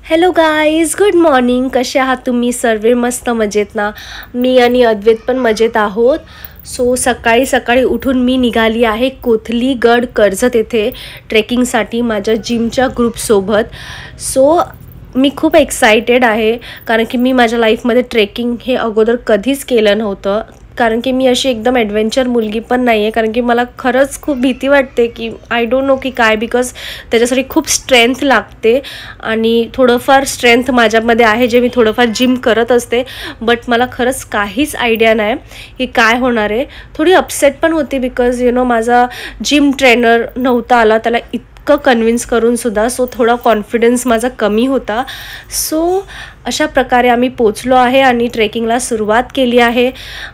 Hello guys, good morning. कसे आहात तुम्ही? सर्व मस्त मजेत ना? मी आणि अद्वैत पण मजेत आहोत. सो सकाळी सकाळी उठून मी निघाली आहे कोथलीगड कर्जत येथे ट्रेकिंगसाठी माझ्या जिमच्या ग्रुपसोबत. सो मी खूप एक्सायटेड आहे, कारण की मी माझ्या लाईफमध्ये ट्रेकिंग हे अगोदर कधीच केलं नव्हतं. कारण की मी अशी एकदम ॲडव्हेंचर मुलगी पण नाही आहे, कारण की मला खरंच खूप भीती वाटते की आय डोंट नो की काय, बिकॉज त्याच्यासाठी खूप स्ट्रेंथ लागते आणि थोडंफार स्ट्रेंथ माझ्यामध्ये आहे, जे मी थोडंफार जिम करत असते. बट मला खरंच काहीच आयडिया नाही की काय होणार आहे. थोडी अपसेट पण होती, बिकॉज माझा जिम ट्रेनर नव्हता आला, त्याला इतकं कन्व्हिन्स करूनसुद्धा. सो थोडा कॉन्फिडन्स माझा कमी होता. सो अशा प्रकारे आम्ही पोचलो आहे आणि ट्रेकिंगला सुरुवात केली आहे.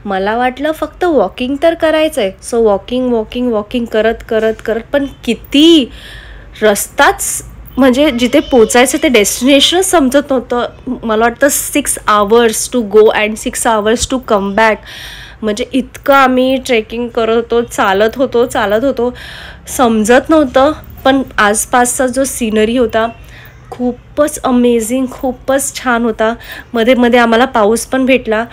मला वाटलं फक्त वॉकिंग तर करायचं आहे. सो वॉकिंग करत पण किती रस्ताच, म्हणजे जिथे पोचायचं ते डेस्टिनेशनच समजत नव्हतं. मला वाटतं 6 hours to go and 6 hours to come back. म्हणजे इतकं आम्ही ट्रेकिंग करत होतो, चालत होतो, समजत नव्हतं. पण आसपासचा जो सीनरी होता खूपच अमेझिंग, खूपच छान होता. मध्ये मध्ये आम्हाला पाऊस पण भेटला.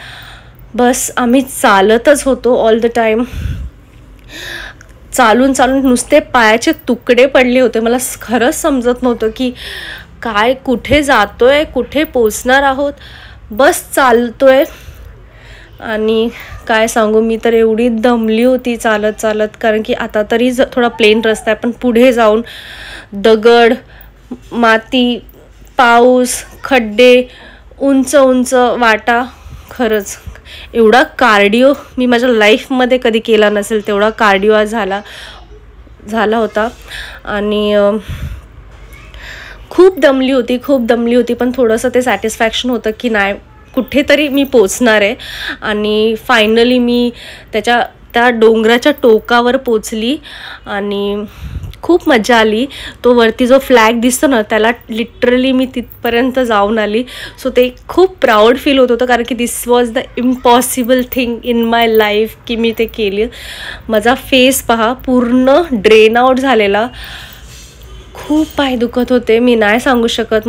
बस आम्ही चालतच होतो ऑल द टाईम. चालून नुसते पायाचे तुकडे पडले होते. मला खरंच समजत नव्हतं की काय, कुठे जातोय, कुठे पोचणार आहोत. बस चालतोय. आणि काय सांगू, मी तर एवढी दमली होती चालत, कारण की आता तरी थोडा प्लेन रस्ता आहे, पण पुढे जाऊन दगड, माती, पाऊस, खड्डे, उंच वाटा. खरंच एवढा कार्डिओ मी माझ्या लाईफमध्ये कधी केला नसेल, तेवढा कार्डिओ आज झाला होता. आणि खूप दमली होती, पण थोडंसं ते सॅटिस्फॅक्शन होतं की नाही, कुठेतरी मी पोचणार आहे. आणि फायनली मी त्या डोंगराच्या टोकावर पोचली आणि खूप मजा आली. तो वरती जो फ्लॅग दिसतो ना, त्याला लिटरली मी तिथपर्यंत जाऊन आली. सो ते खूप प्राऊड फील होत होतं, कारण की this was the impossible thing in my life की मी ते केली. माझा फेस पहा, पूर्ण ड्रेन आउट झालेला. खूप पाय दुखत होते, मी नाही सांगू शकत.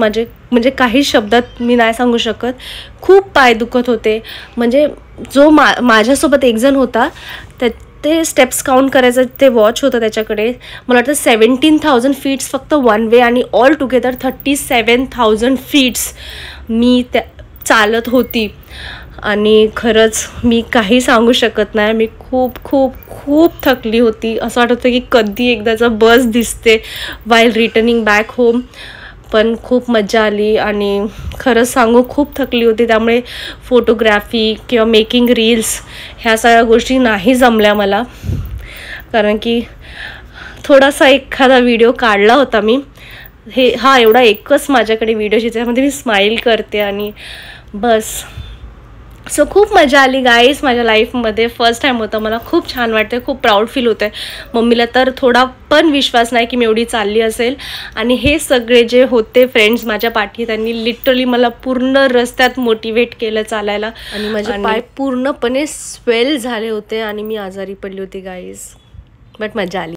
म्हणजे काही शब्दात मी नाही सांगू शकत. खूप पाय दुखत होते. म्हणजे जो माझ्यासोबत एक जण होता, ते स्टेप्स काउंट करायचं ते वॉच होतं त्याच्याकडे. मला वाटतं 17,000 फीट्स फक्त वन वे, आणि ऑल टुगेदर 37,000 फीट्स मी चालत होती. आणि खरंच मी काही सांगू शकत नाही. मी खूप थकली होती. असं वाटत होतं की कधी एकदाचा बस दिसते वाईल रिटर्निंग बॅक होम. पण खूप मजा आली आणि खरंच सांगू खूप थकली होती. त्यामुळे फोटोग्राफी किंवा मेकिंग रील्स ह्या सगळ्या गोष्टी नाही जमल्या मला, कारण की थोडासा एखादा व्हिडिओ काढला होता मी. हा एवढा एकच माझ्याकडे व्हिडिओ ज्याच्यामध्ये मी स्माईल करते आणि बस. सो खूप मजा आली गाईज माझ्या लाईफमध्ये. फर्स्ट टाईम होतं. मला खूप छान वाटतं, खूप प्राऊड फील होतं आहे. मम्मीला तर थोडा पण विश्वास नाही की मी एवढी चालली असेल. आणि हे सगळे जे होते फ्रेंड्स माझ्या पाठी, त्यांनी लिटरली मला पूर्ण रस्त्यात मोटिवेट केलं चालायला. आणि माझे पाय पूर्णपणे स्वेल झाले होते आणि मी आजारी पडली होती गाईज. बट मजा आली.